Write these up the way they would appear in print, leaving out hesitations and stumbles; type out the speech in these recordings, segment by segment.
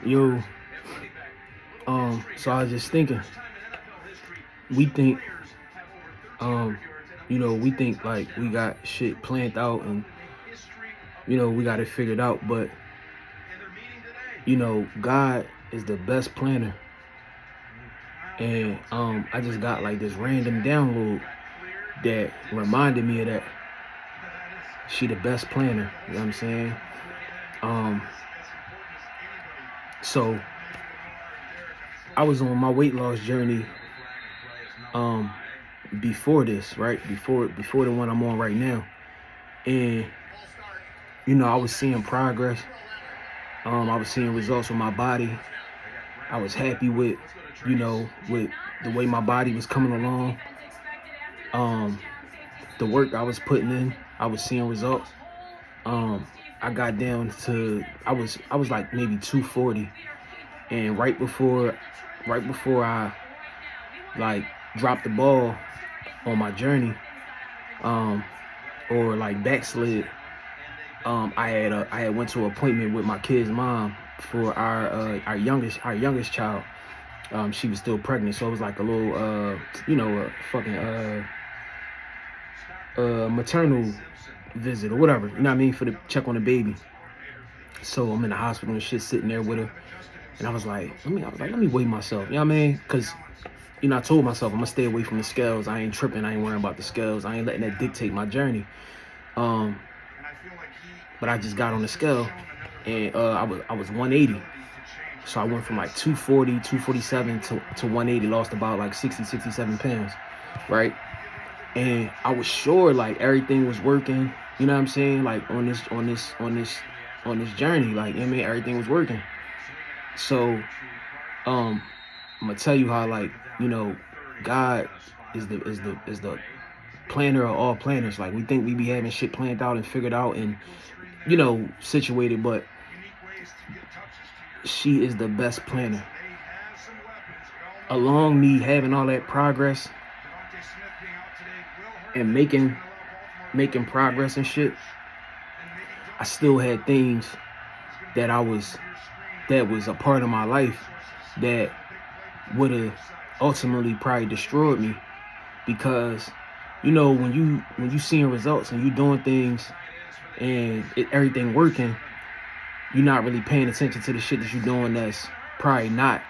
Yo, so I was just thinking, we think, um, we think like we got shit planned out and, we got it figured out, but, God is the best planner. And I just got like this random download that reminded me of that. She the best planner, you know what I'm saying? Um, so I was on my weight loss journey um before this, right? Before the one I'm on right now. And I was seeing progress. I was seeing results with my body. I was happy with, with the way my body was coming along. Um, the work I was putting in, I was seeing results. Um, I got down to I was like maybe 240, and right before I like dropped the ball on my journey, um, or like backslid, I had went to an appointment with my kid's mom for our youngest child. She was still pregnant, so it was like a little fucking maternal visit or whatever. You know what I mean, for the check on the baby. So I'm in the hospital and shit, sitting there with her, and I was like, let me weigh myself. You know what I mean? Because I told myself I'm gonna stay away from the scales. I ain't tripping. I ain't worrying about the scales. I ain't letting that dictate my journey. Um, but I just got on the scale, and I was 180. So I went from like 240, 247 to 180, lost about like 60, 67 pounds, right? And I was sure like everything was working, you know what I'm saying? Like on this journey, like, you know what I mean, everything was working. So um I'm gonna tell you how, like, God is the planner of all planners. Like, we think we be having shit planned out and figured out and situated, but she is the best planner. Along me having all that progress and making progress and shit, I still had things that that was a part of my life that would have ultimately probably destroyed me, because when you seeing results and you doing things and everything working, you're not really paying attention to the shit that you're doing that's probably not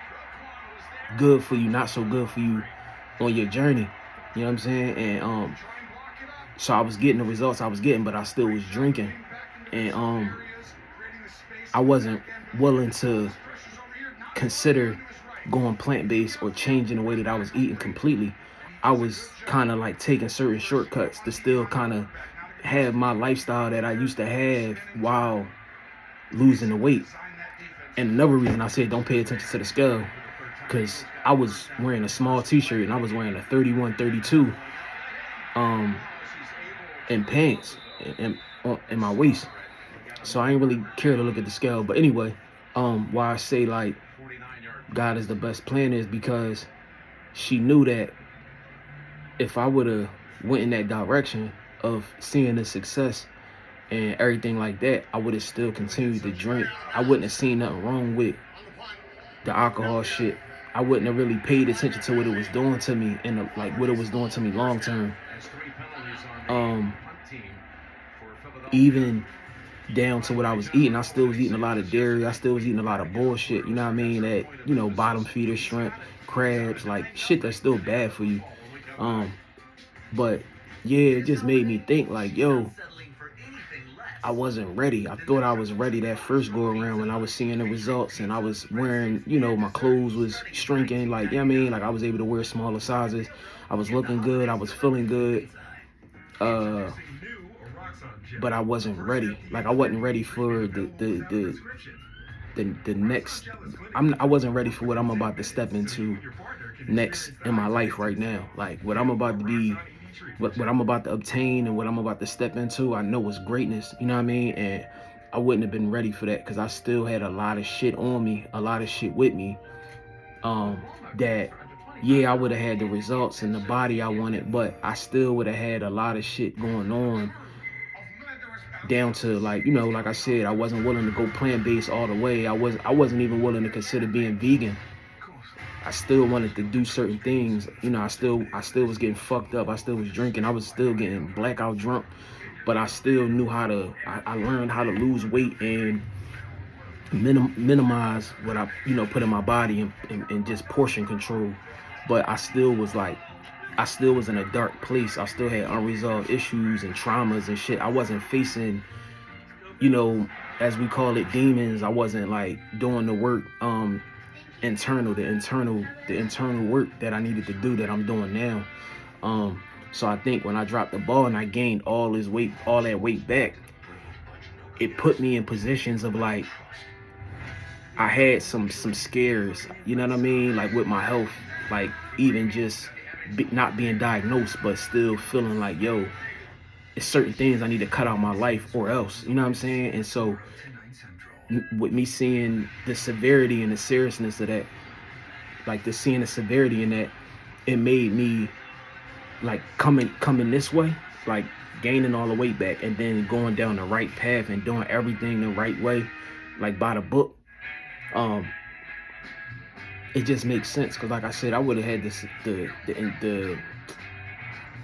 good for you, not so good for you on your journey. You know what I'm saying? And so I was getting the results I was getting, but I still was drinking. And I wasn't willing to consider going plant-based or changing the way that I was eating completely. I was kind of like taking certain shortcuts to still kind of have my lifestyle that I used to have while losing the weight. And another reason I said don't pay attention to the scale, because I was wearing a small t-shirt and I was wearing a 31, 32 um and pants in my waist. So I ain't really care to look at the scale. But anyway, why I say like God is the best plan is because she knew that if I would have went in that direction of seeing the success and everything like that, I would have still continued to drink. I wouldn't have seen nothing wrong with the alcohol shit. I wouldn't have really paid attention to what it was doing to me and like what it was doing to me long term. Um, Even down to what I was eating, I still was eating a lot of dairy. I still was eating a lot of bullshit. You know what I mean? That bottom feeder shrimp, crabs, like shit that's still bad for you. Um, but yeah, it just made me think like, yo, I wasn't ready. I thought I was ready that first go around when I was seeing the results and I was wearing, my clothes was shrinking. Like, you know what I mean? Like, I was able to wear smaller sizes. I was looking good. I was feeling good. Uh, but I wasn't ready. Like, I wasn't ready for the next. I wasn't ready for what I'm about to step into next in my life right now. Like, what I'm about to be, what I'm about to obtain and what I'm about to step into, I know is greatness. You know what I mean? And I wouldn't have been ready for that because I still had a lot of shit on me, a lot of shit with me. That yeah, I would have had the results and the body I wanted, but I still would have had a lot of shit going on down to like, like I said, I wasn't willing to go plant-based all the way. I wasn't even willing to consider being vegan. I still wanted to do certain things. I still was getting fucked up. I still was drinking. I was still getting blackout drunk, but I still knew how to. I learned how to lose weight and minimize what I put in my body, and just portion control. But I still was in a dark place. I still had unresolved issues and traumas and shit. I wasn't facing, you know, as we call it, demons. I wasn't like doing the work, the internal work that I needed to do that I'm doing now. So I think when I dropped the ball and I gained all that weight back, it put me in positions of like, I had some scares, you know what I mean? Like with my health, like even just not being diagnosed, but still feeling like, yo, it's certain things I need to cut out my life or else, you know what I'm saying? And so with me seeing the severity and the seriousness of that, like seeing the severity in that, it made me like coming this way, like gaining all the weight back and then going down the right path and doing everything the right way, like by the book. It just makes sense because, like I said, I would have had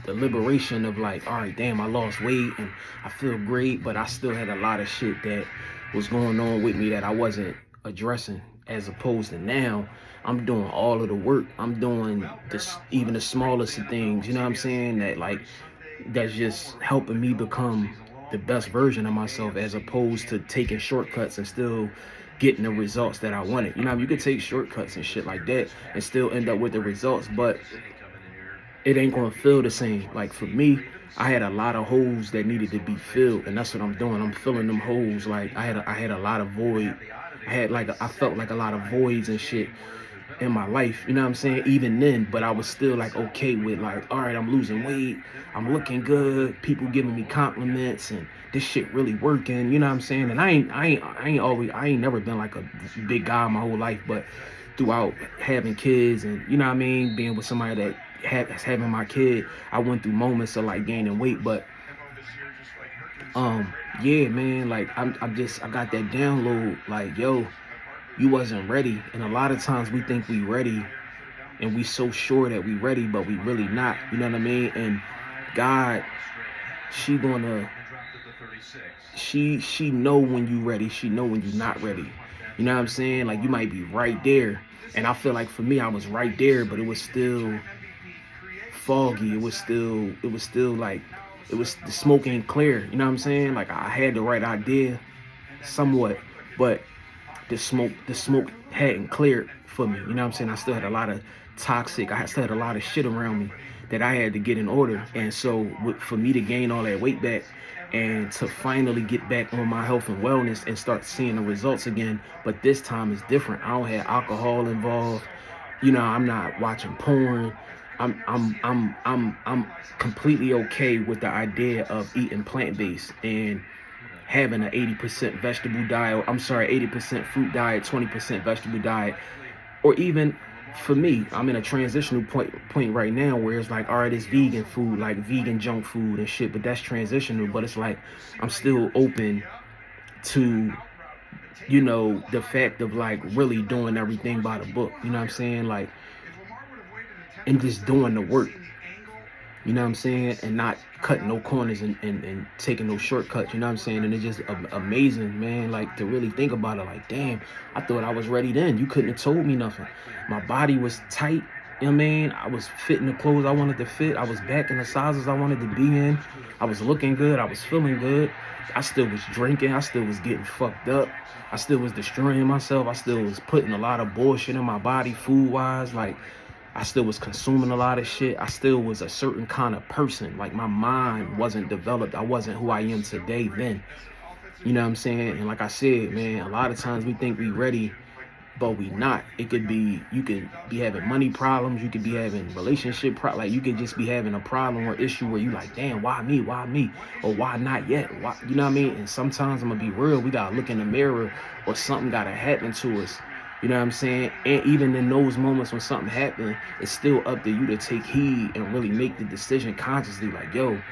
the liberation of like, all right, damn, I lost weight and I feel great, but I still had a lot of shit that was going on with me that I wasn't addressing. As opposed to now, I'm doing all of the work. I'm doing this, even the smallest of things. You know what I'm saying? That's just helping me become the best version of myself, as opposed to taking shortcuts and still getting the results that I wanted. You could take shortcuts and shit like that and still end up with the results, but it ain't gonna feel the same. Like for me, I had a lot of holes that needed to be filled, and that's what I'm doing. I'm filling them holes. Like I had a lot of void. I felt like a lot of voids and shit in my life, you know what I'm saying? Even then, but I was still like okay with like, all right, I'm losing weight, I'm looking good, people giving me compliments, and this shit really working, you know what I'm saying? And I ain't never been like a big guy my whole life, but throughout having kids and you know what I mean, being with somebody that that's having my kid, I went through moments of like gaining weight, but yeah, man, like I got that download, like, yo, you wasn't ready. And a lot of times we think we ready and we so sure that we ready, but we really not, you know what I mean? And God, she gonna she know when you ready, she know when you not ready, you know what I'm saying? Like you might be right there, and I feel like for me I was right there, but it was still foggy. It was still like, the smoke ain't clear, you know what I'm saying? Like I had the right idea somewhat, but the smoke hadn't cleared for me, you know what I'm saying? I still had a lot of I still had a lot of shit around me that I had to get in order. And so for me to gain all that weight back and to finally get back on my health and wellness and start seeing the results again, but this time is different. I don't have alcohol involved, I'm not watching porn. I'm completely okay with the idea of eating plant-based and having an 80% vegetable diet. I'm sorry, 80% fruit diet, 20% vegetable diet. Or even for me, I'm in a transitional point right now where it's like, all right, it's vegan food, like vegan junk food and shit, but that's transitional. But it's like I'm still open to, the fact of like really doing everything by the book. You know what I'm saying? Like, and just doing the work. You know what I'm saying? And not cutting no corners and taking no shortcuts, you know what I'm saying? And it's just amazing, man, like to really think about it. Like, damn, I thought I was ready then. You couldn't have told me nothing. My body was tight, you know what I mean? I was fitting the clothes I wanted to fit. I was back in the sizes I wanted to be in. I was looking good. I was feeling good. I still was drinking. I still was getting fucked up. I still was destroying myself. I still was putting a lot of bullshit in my body food-wise. Like, I still was consuming a lot of shit. I still was a certain kind of person. Like my mind wasn't developed. I wasn't who I am today then. You know what I'm saying? And like I said, man, a lot of times we think we ready, but we not. You could be having money problems. You could be having like you could just be having a problem or issue where you like, damn, why me? Why me? Or why not yet? Why, you know what I mean? And sometimes I'm gonna be real. We gotta look in the mirror or something gotta happen to us. You know what I'm saying? And even in those moments when something happened, it's still up to you to take heed and really make the decision consciously. Like, yo,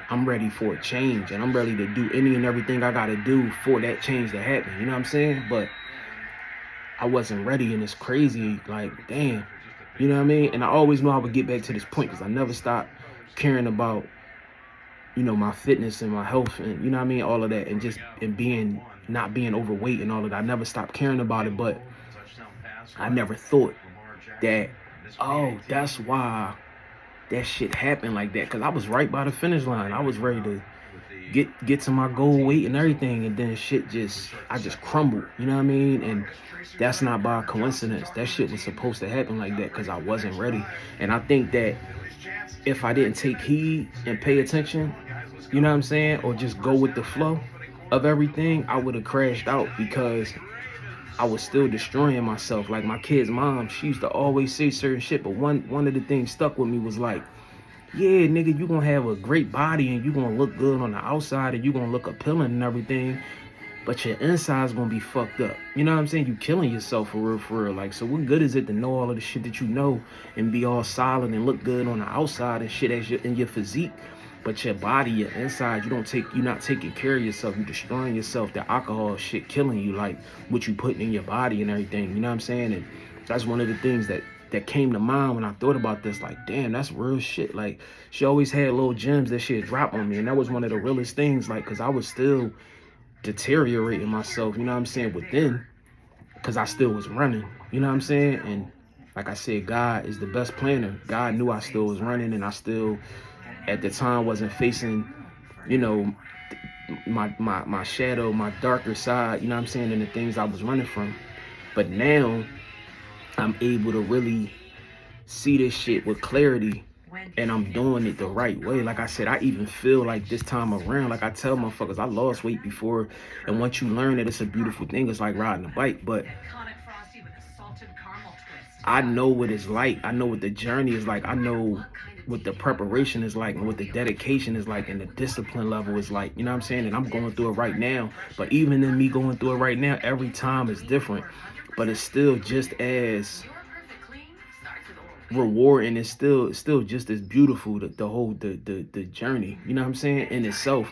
I'm ready for a change, and I'm ready to do any and everything I gotta do for that change to happen. You know what I'm saying? But I wasn't ready, and it's crazy. Like, damn, you know what I mean? And I always knew I would get back to this point because I never stopped caring about, you know, my fitness and my health, and you know what I mean, all of that, and just and being not being overweight and all of that. I never stopped caring about it, but I never thought that, oh, that's why that shit happened like that. Cause I was right by the finish line. I was ready to get to my goal weight and everything, and then shit I just crumbled. You know what I mean? And that's not by coincidence. That shit was supposed to happen like that because I wasn't ready. And I think that if I didn't take heed and pay attention, you know what I'm saying, or just go with the flow of everything, I would have crashed out because I was still destroying myself. Like my kid's mom, she used to always say certain shit, but one of the things stuck with me was like, yeah, nigga, you gonna have a great body and you gonna look good on the outside and you gonna look appealing and everything, but your inside's gonna be fucked up. You know what I'm saying? You killing yourself for real, for real. Like, so what good is it to know all of the shit that you know and be all solid and look good on the outside and shit in your physique, but your body, your inside, you're not taking care of yourself. You're destroying yourself. The alcohol shit killing you, like what you putting in your body and everything. You know what I'm saying? And that's one of the things that came to mind when I thought about this. Like, damn, that's real shit. Like, she always had little gems that she had dropped on me, and that was one of the realest things. Like, cause I was still deteriorating myself, you know what I'm saying, within, because I still was running, you know what I'm saying. And like I said, God is the best planner. God knew I still was running, and I still at the time wasn't facing, you know, my shadow, my darker side, you know what I'm saying, and the things I was running from. But now I'm able to really see this shit with clarity, and I'm doing it the right way. Like I said, I even feel like this time around, like I tell motherfuckers, I lost weight before, and once you learn that it's a beautiful thing, it's like riding a bike. But I know what it's like. I know what the journey is like. I know what the preparation is like and what the dedication is like and the discipline level is like. You know what I'm saying? And I'm going through it right now. But even in me going through it right now, every time is different. But it's still just as rewarding. It's still just as beautiful, the whole the journey. You know what I'm saying? In itself.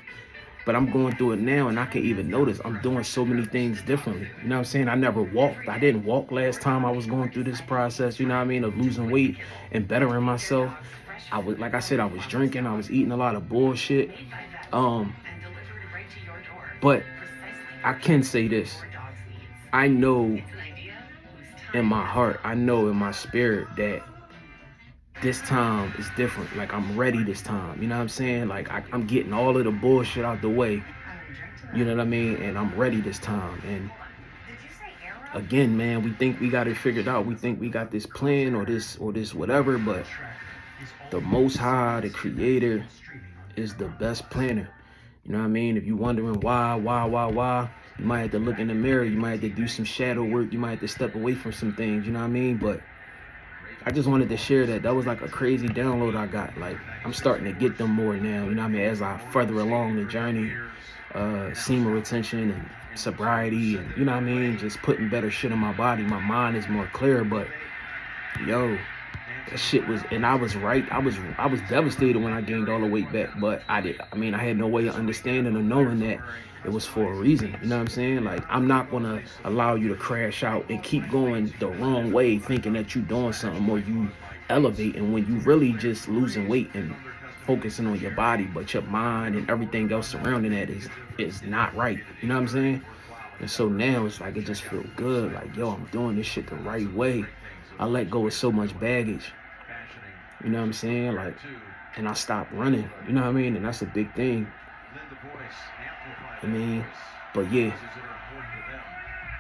But I'm going through it now, and I can even notice I'm doing so many things differently. You know what I'm saying? I never walked. I didn't walk last time I was going through this process, you know what I mean, of losing weight and bettering myself. I was, like I said, I was drinking. I was eating a lot of bullshit. But I can say this. I know in my heart, I know in my spirit that this time is different. Like, I'm ready this time. You know what I'm saying? Like, I'm getting all of the bullshit out the way. You know what I mean? And I'm ready this time. And again, man, we think we got it figured out. We think we got this plan or this whatever, but the Most High, the Creator, is the best planner. You know what I mean? If you're wondering why, you might have to look in the mirror. You might have to do some shadow work. You might have to step away from some things. You know what I mean? But I just wanted to share that. That was like a crazy download I got. Like, I'm starting to get them more now. You know what I mean? As I further along the journey, semen retention and sobriety, and you know what I mean, just putting better shit in my body. My mind is more clear. But yo, that shit was, and I was right. I was devastated when I gained all the weight back. But I had no way of understanding or knowing that it was for a reason. You know what I'm saying? Like, I'm not gonna allow you to crash out and keep going the wrong way, thinking that you doing something or you elevating when you really just losing weight and focusing on your body, but your mind and everything else surrounding that is not right. You know what I'm saying? And so now it's like, it just feels good. Like, yo, I'm doing this shit the right way. I let go of so much baggage. You know what I'm saying? Like, and I stopped running. You know what I mean? And that's a big thing. I mean, but yeah.